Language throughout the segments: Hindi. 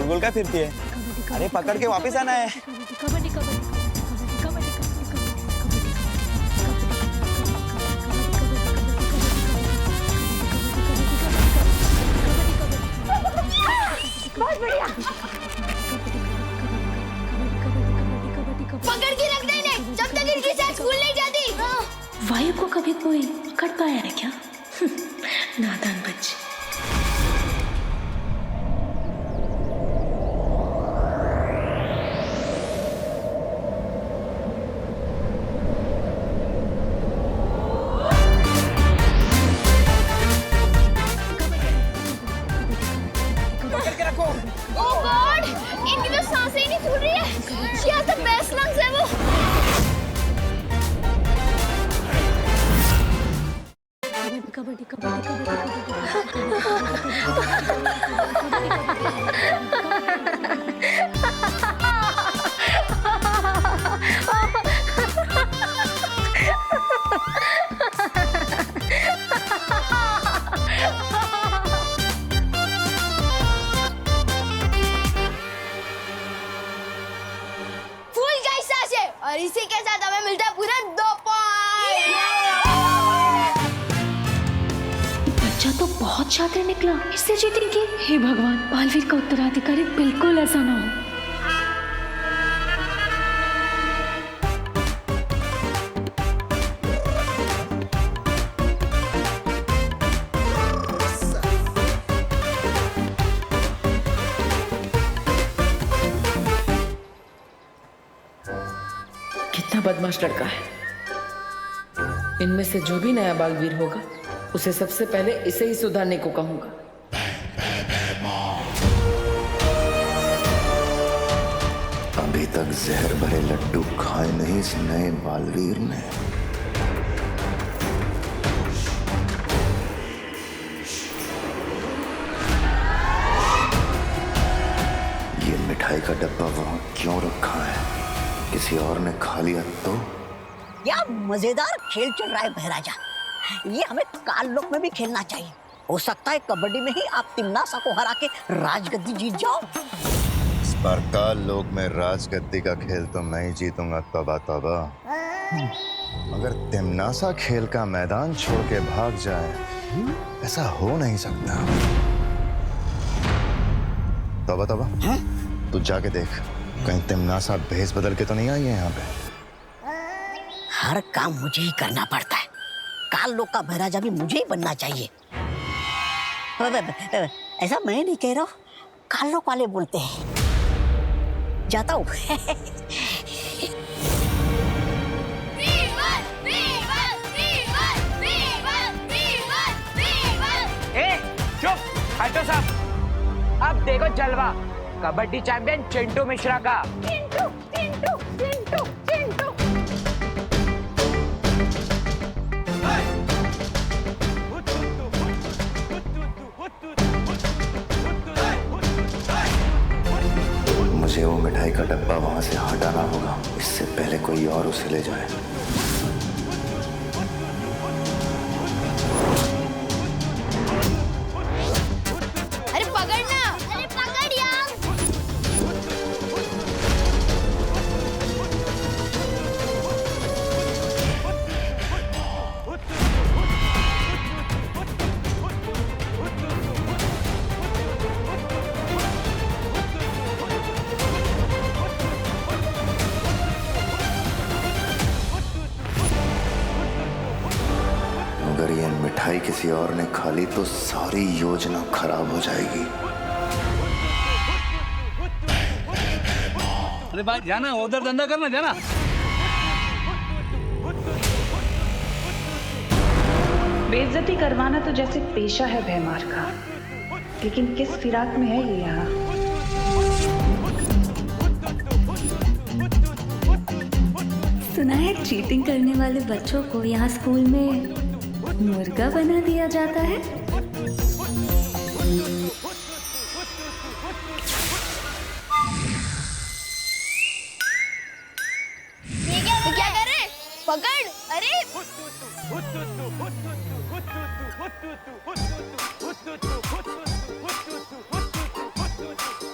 गोल क्या फिरती है? अरे पकड़ के वापस आना है। बहुत बढ़िया। पकड़ के रख दे इन्हें जब तक इनकी सेक्स स्कूल नहीं जाती। वायु को कभी कोई पकड़ पाया है क्या? नादान बच्चे। ओह गॉड, इनकी तो सांसें ही नहीं छूट रही है। She has the best lungs ever. Kabaddi kabaddi फूल गई सांसें और इसी के साथ हमें मिलता है पूरा 2 पॉइंट। बच्चा तो बहुत शातिर निकला, इससे जीतेंगे। हे भगवान, बालवीर का उत्तराधिकारी बिल्कुल ऐसा ना हो। कितना बदमाश लड़का है। इनमें से जो भी नया बालवीर होगा उसे सबसे पहले इसे ही सुधारने को कहूंगा। अभी तक जहर भरे लड्डू खाए नहीं इस नए बालवीर ने। ये मिठाई का डब्बा वहां क्यों रखा है? किसी और ने खा लिया तो? क्या मजेदार खेल चल रहा है बहराजा। ये हमें काल लोक में भी खेलना चाहिए। हो सकता है कबड्डी में ही आप तिम्नासा को हरा के राजगद्दी जीत जाओ। इस बार काल लोक में राजगद्दी का खेल तो मैं ही जीतूंगा। तौबा तौबा। मगर तिम्नासा खेल का मैदान छोड़ के भाग जाए, ऐसा हो नहीं सकता। तौबा तौबा। तू जाके देख, कहीं तिम्नासा भेस बदल के तो नहीं आई है यहाँ पे। हर काम मुझे ही करना पड़ता है। काल लोक का बहराजा भी मुझे ही बनना चाहिए। ऐसा मैं नहीं कह रहा हूँ, काल लोक वाले बोलते हैं। जाता हूँ। चुप, हटो साहब। अब देखो जलवा कबड्डी चैंपियन चिंटू मिश्रा का। चिंटू चिंटू चिंटू चिंटू। मुझे वो मिठाई का डब्बा वहां से हटाना होगा, इससे पहले कोई और उसे ले जाए। अरे पकड़ना, अरे पकड़ यार। अगर ये मिठाई किसी और ने खा ली तो सारी योजना खराब हो जाएगी। अरे भाई जाना, उधर धंधा करना, जाना। बेइज्जती करवाना तो जैसे पेशा है भैमार का, लेकिन किस फिराक में है ये यहाँ। सुना है चीटिंग करने वाले बच्चों को यहाँ स्कूल में मुर्गा बना दिया जाता है। ये क्या कर रहे? पकड़। अरे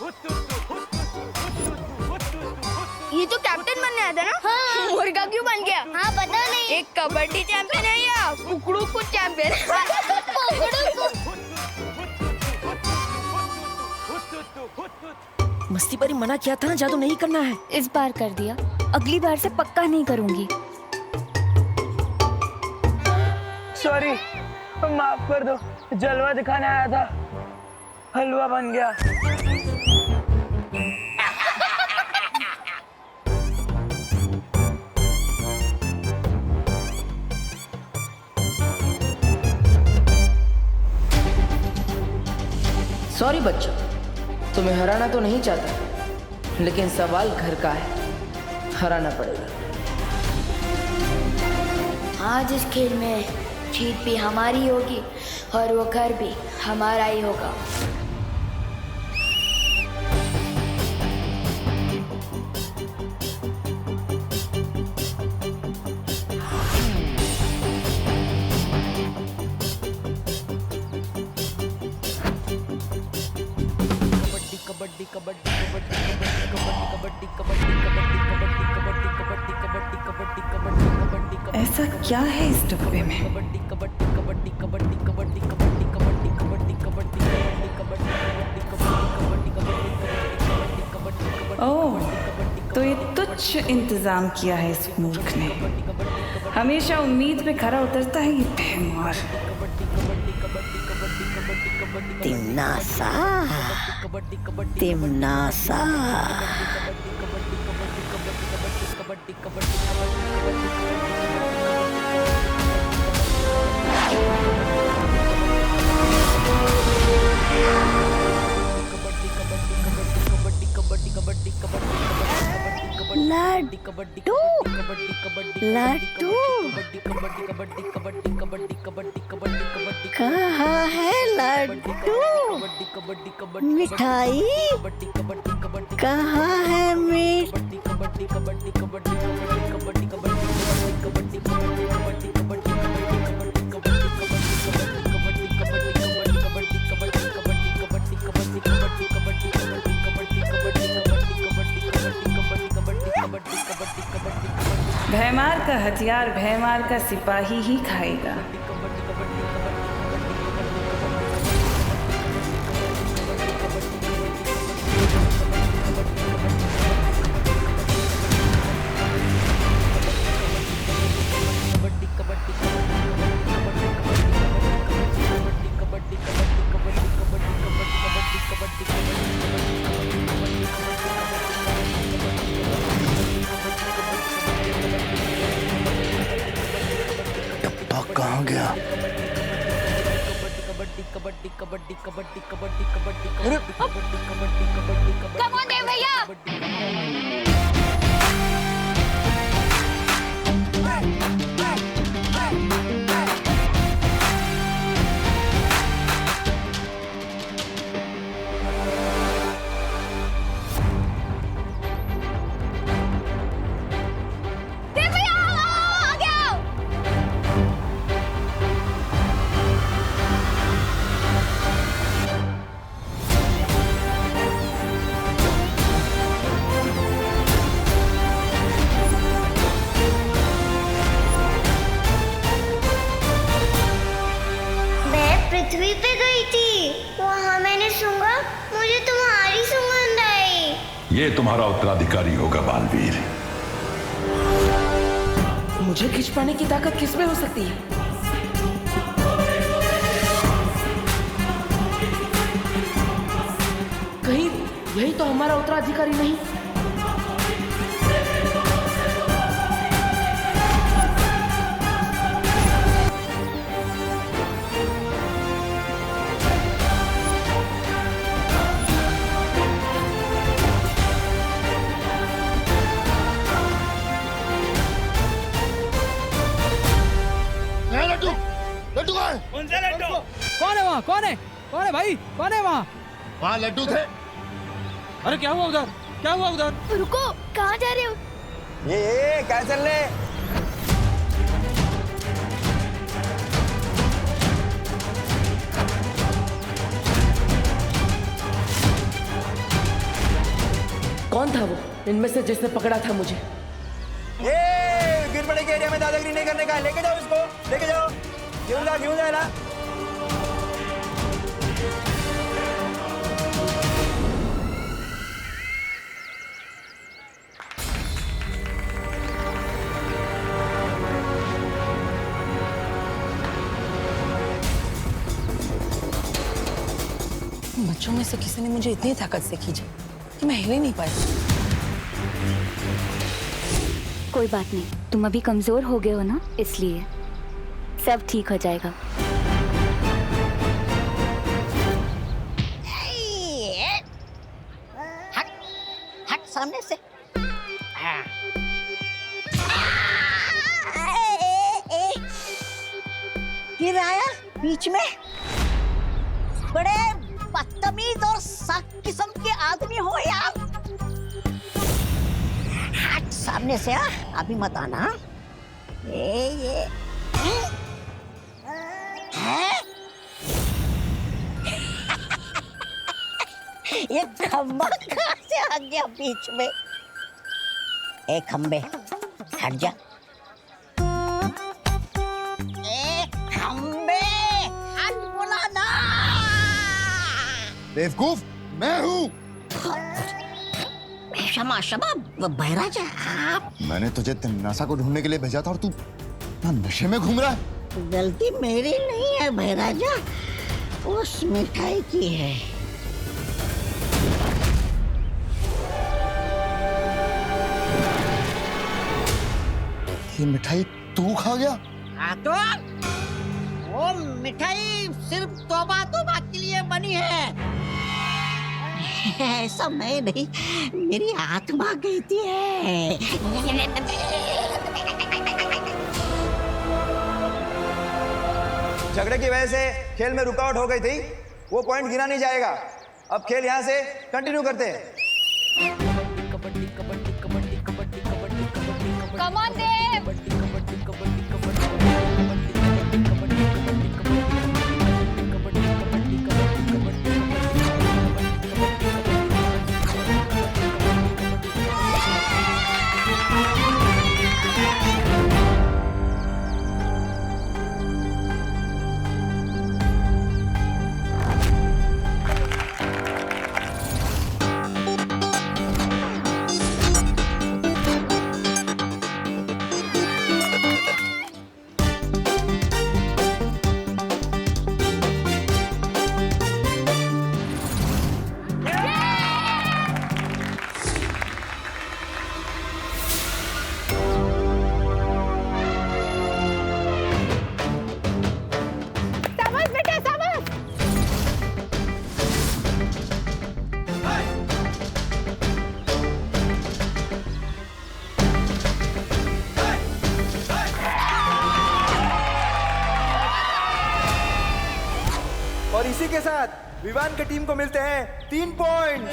हुत अभी तो कैप्टन बनने आया था ना? हाँ। मुर्गा क्यों बन गया? हाँ पता नहीं। एक कबड्डी चैंपियन है या कुकड़ू कुछ चैंपियन? मस्ती पर ही मना किया था ना, जादू नहीं करना है। इस बार कर दिया, अगली बार से पक्का नहीं करूंगी। सॉरी, माफ कर दो, जलवा दिखाने आया था, हलवा बन गया। सॉरी बच्चों, तुम्हें हराना तो नहीं चाहता, लेकिन सवाल घर का है, हराना पड़ेगा। आज इस खेल में जीत भी हमारी होगी और वो घर भी हमारा ही होगा। ऐसा क्या है इस डब्बे में? ओह, तो ये तुच्छ इंतजाम किया है इस मूर्ख ने। हमेशा उम्मीद पे खरा उतरता है ये भैंमार। तिमनासा, तिमनासा। लड्डू, लड्डू कहाँ है लड्डू? मिठाई कहाँ है? भैमार का हथियार भैमार का सिपाही ही खाएगा। कहाँ गया? Come on, देव भैया। पृथ्वी पे गई थी, वहाँ मैंने सूंघा, मुझे तुम्हारी सुगंध आई। ये तुम्हारा उत्तराधिकारी होगा बालवीर। मुझे खींच पाने की ताकत किसमें हो सकती है? कहीं यही तो हमारा उत्तराधिकारी नहीं? कौन सा लड्डू? कौन है वहाँ? कौन है? कौन है भाई? कौन है वहाँ? वहाँ लड्डू थे। अरे क्या हुआ उधर? क्या हुआ उधर? रुको, कहाँ जा रहे हो? ये क्या चल रहे? कौन कौन था वो इनमें से जिसने पकड़ा था मुझे? ये गिर पड़े के एरिया में दादागिरी नहीं करने का है। लेके जाओ इसको, लेके जाओ। क्यों जाए ना। बच्चों में से किसी ने मुझे इतनी ताकत से खींचा कि मैं हिल ही नहीं पाई। कोई बात नहीं, तुम अभी कमजोर हो गए हो ना, इसलिए सब ठीक हो जाएगा। हट हट सामने से। गिर आया बीच में। बड़े बदतमीज और सख्त किस्म के आदमी हो यार। हट सामने से। अभी मत आना। ये ये खंबा कहाँ से आ गया बीच में? ए खंबे हट जा। ए खंबे हट बोला ना। बेवकूफ मैं हूँ। क्षमा क्षमा बहराजा आप। मैंने तुझे तिमनासा को ढूंढने के लिए भेजा था और तू नशे में घूम रहा है। गलती मेरी नहीं है बहराजा, उस मिठाई की है। ये मिठाई तू खा गया? हाँ तो वो मिठाई सिर्फ तौबा के लिए बनी है। ऐसा मैं नहीं, मेरी आत्मा कहती है। झगड़े की वजह से खेल में रुकावट हो गई थी, वो पॉइंट गिना नहीं जाएगा। अब खेल यहाँ से कंटिन्यू करते हैं। Come on, Dev. और इसी के साथ विवान की टीम को मिलते हैं 3 पॉइंट।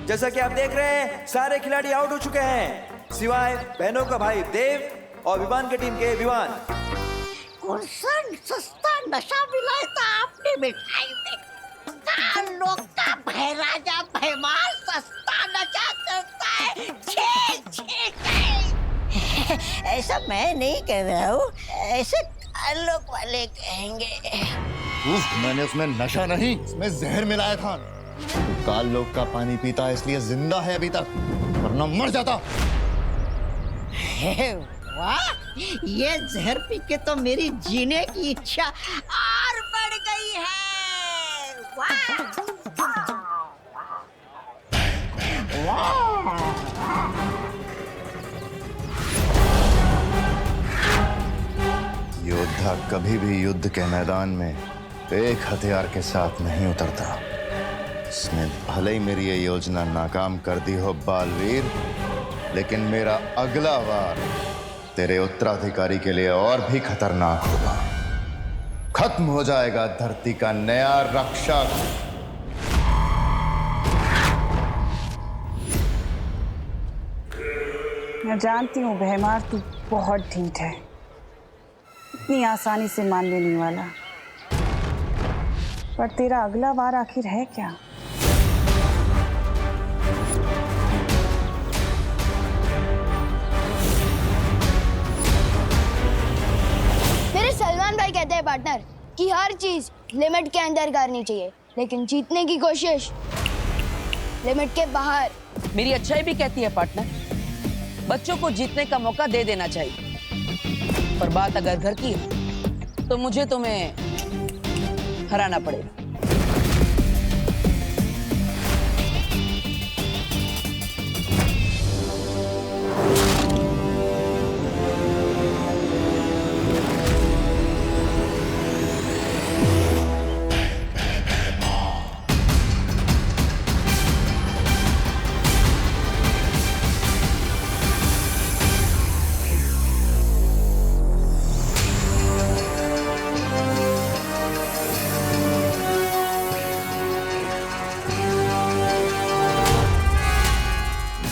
जैसा कि आप देख रहे हैं, सारे खिलाड़ी आउट हो चुके हैं सिवाय बहनों का भाई देव और विवान की टीम के विवान। कौन सा सस्ता नशा मिलाया था आपने मिठाई में? लोग का बहराजा भैमार सस्ता नशा करता है। छे छे ऐसा मैं नहीं कह रहा हूँ, ऐसे लोग वाले कहेंगे। मैंने उसमें नशा नहीं, उसमें जहर मिलाया था। काल लोग का पानी पीता है इसलिए जिंदा है अभी तक, वरना मर जाता। वाह, ये जहर पी के तो मेरी जीने की इच्छा और बढ़ गई है। वाह योद्धा कभी भी युद्ध के मैदान में एक हथियार के साथ नहीं उतरता। इसने भले ही मेरी ये योजना नाकाम कर दी हो बालवीर, लेकिन मेरा अगला वार तेरे उत्तराधिकारी के लिए और भी खतरनाक होगा। खत्म हो जाएगा धरती का नया रक्षक। मैं जानती हूँ भैमार, तू बहुत ढीठ है, इतनी आसानी से मानने नहीं वाला। पर तेरा अगला वार आखिर है क्या? मेरे सलमान भाई कहते हैं पार्टनर कि हर चीज लिमिट के अंदर करनी चाहिए, लेकिन जीतने की कोशिश लिमिट के बाहर। मेरी अच्छाई भी कहती है पार्टनर, बच्चों को जीतने का मौका दे देना चाहिए, पर बात अगर घर की है तो मुझे तुम्हें हराना पड़ेगा।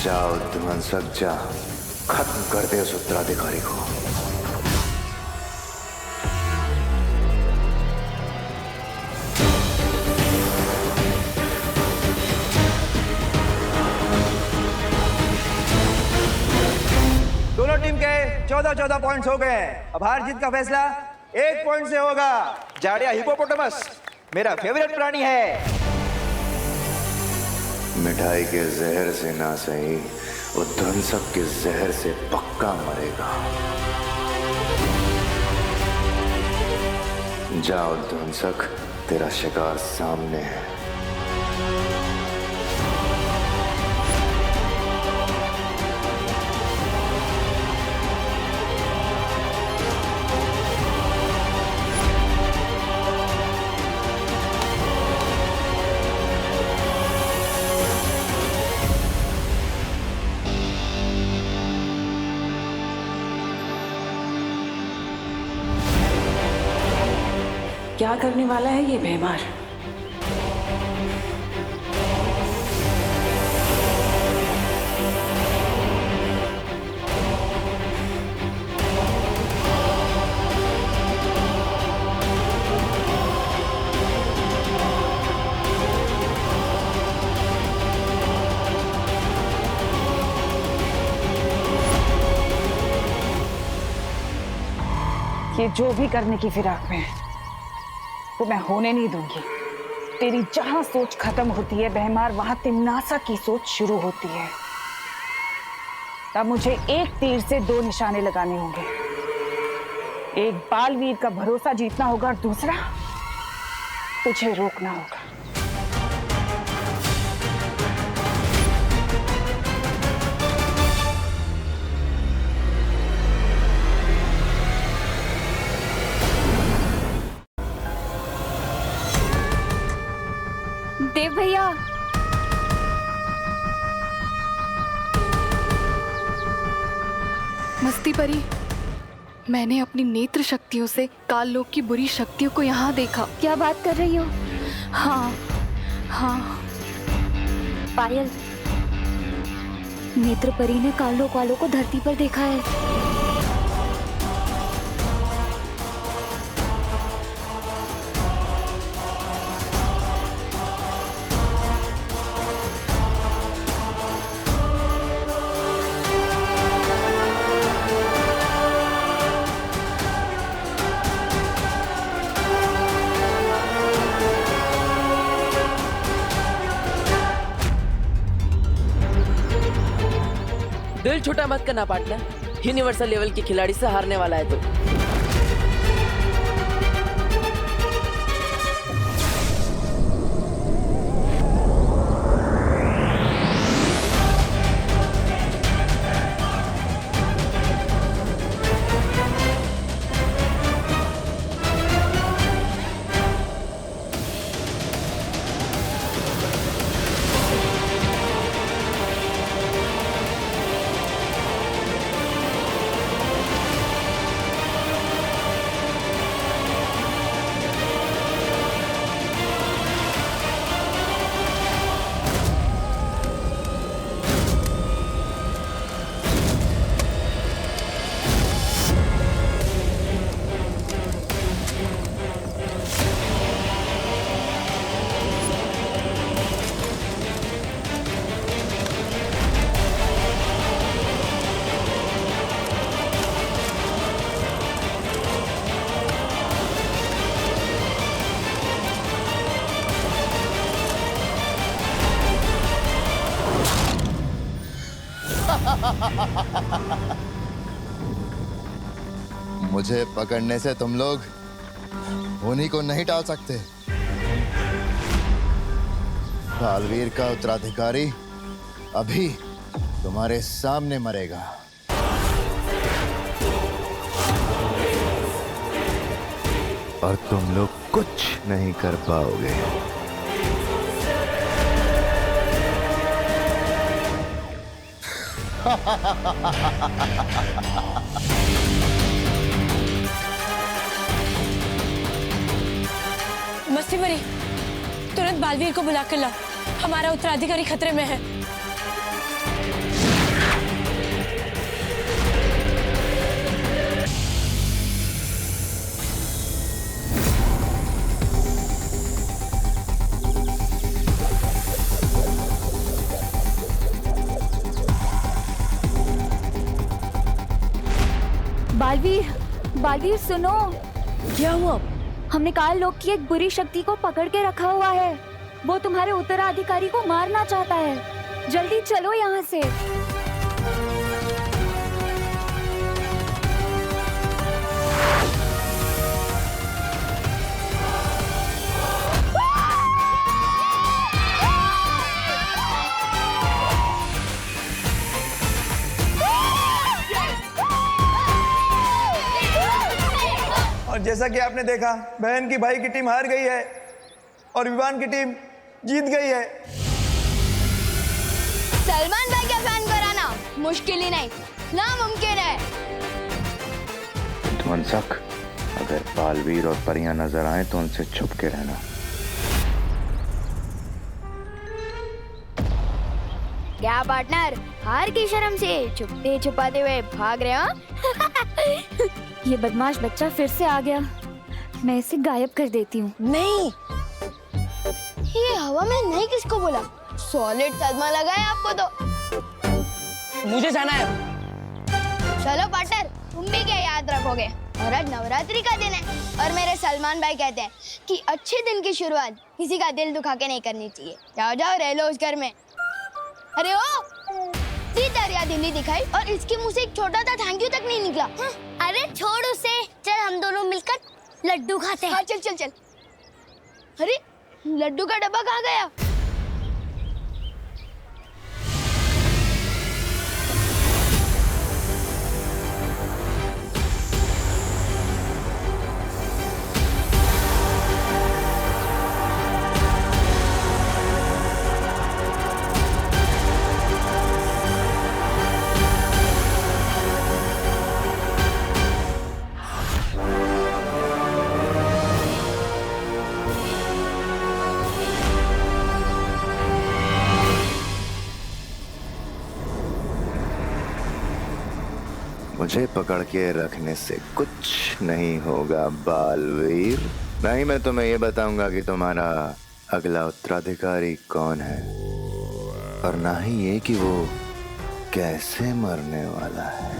जाओ ध्वंसक जा, खत्म कर दे उस उत्तराधिकारी को। दोनों टीम के 14-14 पॉइंट्स हो गए। अब हार जीत का फैसला 1 पॉइंट से होगा। जाड़िया हिपोपोटामस मेरा फेवरेट प्राणी है। मिठाई के जहर से ना सही, वो ध्वंसक के जहर से पक्का मरेगा। जाओ ध्वंसक, तेरा शिकार सामने है। क्या करने वाला है ये भैमार? ये जो भी करने की फिराक में है वो मैं होने नहीं दूंगी। तेरी जहां सोच खत्म होती है भैमार, वहां तिम्नासा की सोच शुरू होती है। तब मुझे एक तीर से 2 निशाने लगाने होंगे। एक बालवीर का भरोसा जीतना होगा और दूसरा तुझे रोकना होगा। देव भैया, मस्ती परी, मैंने अपनी नेत्र शक्तियों से काल लोक की बुरी शक्तियों को यहाँ देखा। क्या बात कर रही हो? हाँ हाँ। पायल, नेत्र परी ने काल लोक वालों को धरती पर देखा है। दिल छोटा मत करना पार्टनर, यूनिवर्सल लेवल के खिलाड़ी से हारने वाला है तो। मुझे पकड़ने से तुम लोग उन्हीं को नहीं टाल सकते। बालवीर का उत्तराधिकारी अभी तुम्हारे सामने मरेगा। और तुम लोग कुछ नहीं कर पाओगे। मस्ती मरी, तुरंत बालवीर को बुला कर लाओ, हमारा उत्तराधिकारी खतरे में है। बालवीर, बालवीर सुनो। क्या हुआ? हमने काल लोक की एक बुरी शक्ति को पकड़ के रखा हुआ है। वो तुम्हारे उत्तराधिकारी को मारना चाहता है। जल्दी चलो यहाँ से। और जैसा कि आपने देखा, बहन की भाई की टीम हार गई है और विवान की टीम जीत गई है। सलमान भाई का फैन कराना मुश्किल ही नहीं, नामुमकिन है। ध्वंसक, अगर बालवीर और परियां नजर आए तो उनसे छुप के रहना। क्या पार्टनर, हार की शर्म से छुपते छुपाते हुए भाग रहे हो? ये बदमाश बच्चा फिर से आ गया। मैं इसे गायब कर देती हूँ। नहीं, ये हवा में नहीं किसको बोला? सॉलिड सदमा लगा है आपको तो। मुझे जाना है। चलो पार्टनर, तुम भी क्या याद रखोगे? और आज नवरात्रि का दिन है और मेरे सलमान भाई कहते हैं कि अच्छे दिन की शुरुआत किसी का दिल दुखा के नहीं करनी चाहिए। जाओ जाओ, रह लो उस घर में। अरे ओ, दरिया दिल्ली दिखाई और इसके मुंह से एक छोटा सा थैंक यू तक नहीं निकला। अरे छोड़ उसे, चल हम दोनों मिलकर लड्डू खाते हैं। हाँ चल चल चल। अरे लड्डू का डब्बा कहाँ गया? मुझे पकड़ के रखने से कुछ नहीं होगा बालवीर। नहीं, मैं तुम्हें ये बताऊंगा कि तुम्हारा अगला उत्तराधिकारी कौन है, और ना ही ये कि वो कैसे मरने वाला है।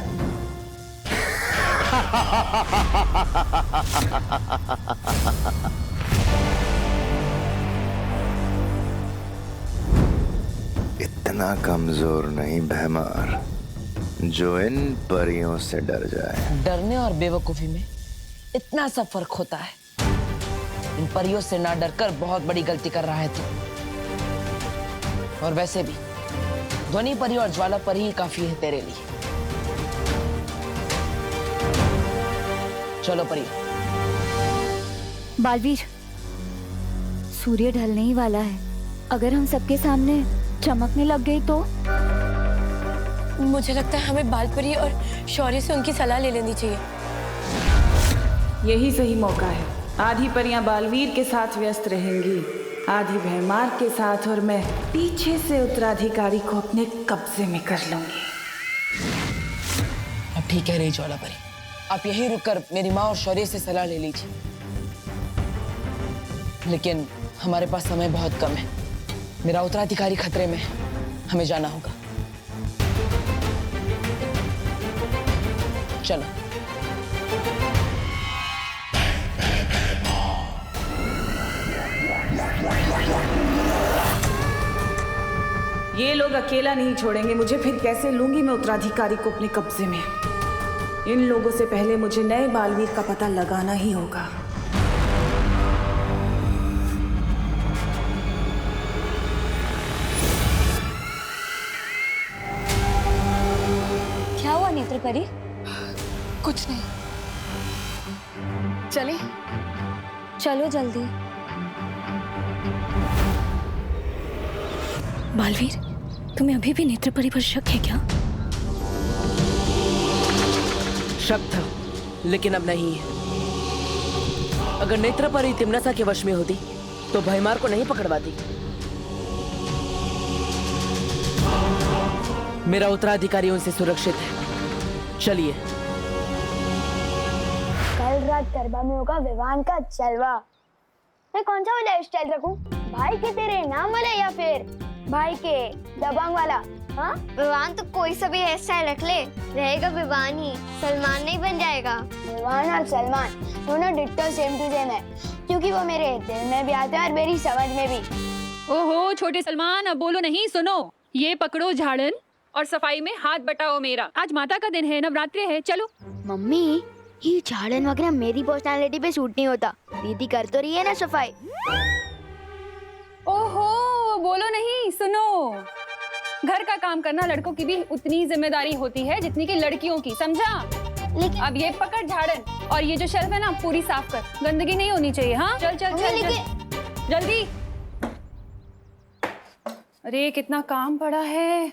इतना कमजोर नहीं भैमार जो इन परियों से डर जाए। डरने और बेवकूफी में इतना सा फर्क होता है। इन परियों से ना डरकर बहुत बड़ी गलती कर रहा है तू। और वैसे भी ध्वनि परी और ज्वाला परी ही काफी है तेरे लिए। चलो परी। बालवीर, सूर्य ढलने ही वाला है। अगर हम सबके सामने चमकने लग गई तो? मुझे लगता है हमें बालपरी और शौर्य से उनकी सलाह ले लेनी चाहिए। यही सही मौका है। आधी परियां बालवीर के साथ व्यस्त रहेंगी, आधी भैमार के साथ, और मैं पीछे से उत्तराधिकारी को अपने कब्जे में कर लूंगी। अब ठीक है रही ज्वाला परी, आप यहीं रुककर मेरी माँ और शौर्य से सलाह ले लीजिए। लेकिन हमारे पास समय बहुत कम है। मेरा उत्तराधिकारी खतरे में है, हमें जाना होगा। चलो। ये लोग अकेला नहीं छोड़ेंगे मुझे, फिर कैसे लूंगी मैं उत्तराधिकारी को अपने कब्जे में। इन लोगों से पहले मुझे नए बालवीर का पता लगाना ही होगा। क्या हुआ नेत्र परी? कुछ नहीं, चले। चलो जल्दी। बालवीर, तुम्हें अभी भी नेत्र परी पर शक है क्या? शक था, लेकिन अब नहीं है। अगर नेत्र परी तिमनसा के वश में होती तो भयमार को नहीं पकड़वाती। मेरा उत्तराधिकारी उनसे सुरक्षित है। चलिए। कल रात गरबा में होगा विवान का जलवा। मैं कौन सा वाला स्टाइल रखूं? भाई के तेरे नाम वाला या फिर भाई के दबंग वाला? हाँ, विवान तो कोई सा भी हेयर स्टाइल रख ले, रहेगा विवान ही, सलमान नहीं बन जाएगा। विवान और सलमान दोनों डिट्टो सेम टू सेम है, क्योंकि वो मेरे दिल में भी आते हैं और मेरी समझ में भी। ओहो छोटे सलमान, अब बोलो नहीं, सुनो। ये पकड़ो झाड़न और सफाई में हाथ बटाओ मेरा। आज माता का दिन है, नवरात्रि है, चलो। मम्मी, ये झाड़न वगैरह मेरी पर्सनालिटी पे सूट नहीं होता। दीदी कर तो रही है ना सफाई। ओहो बोलो नहीं, सुनो। घर का काम करना लड़कों की भी उतनी जिम्मेदारी होती है जितनी कि लड़कियों की, समझा? लेकिन अब ये पकड़ झाड़न और ये जो शेल्फ है ना पूरी साफ कर, गंदगी नहीं होनी चाहिए। हाँ चल चल चल, चल जल्दी। अरे कितना काम पड़ा है।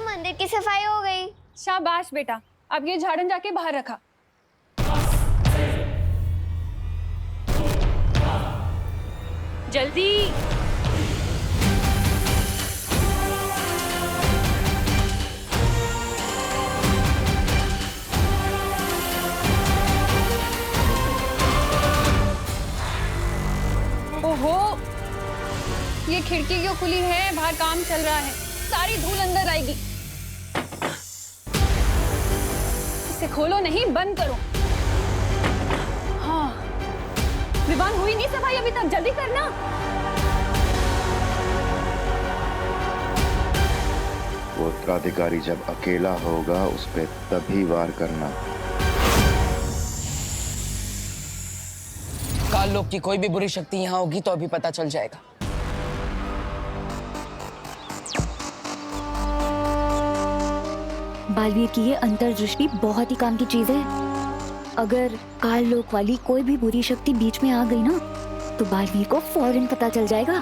मंदिर की सफाई हो गई। शाबाश बेटा, अब ये झाड़न जाके बाहर रखा। जल्दी। ओहो, ये खिड़की क्यों खुली है? बाहर काम चल रहा है, सारी धूल अंदर आएगी। इसे खोलो नहीं, बंद करो। हाँ, विवान हुई नहीं सफाई अभी तक, जल्दी करना। वो उत्तराधिकारी जब अकेला होगा उस पे तभी वार करना। काल लोक की कोई भी बुरी शक्ति यहाँ होगी तो अभी पता चल जाएगा। बालवीर की ये अंतर्दृष्टि बहुत ही काम की चीज है। अगर काल लोक वाली कोई भी बुरी शक्ति बीच में आ गई ना, तो बालवीर को फौरन पता चल जाएगा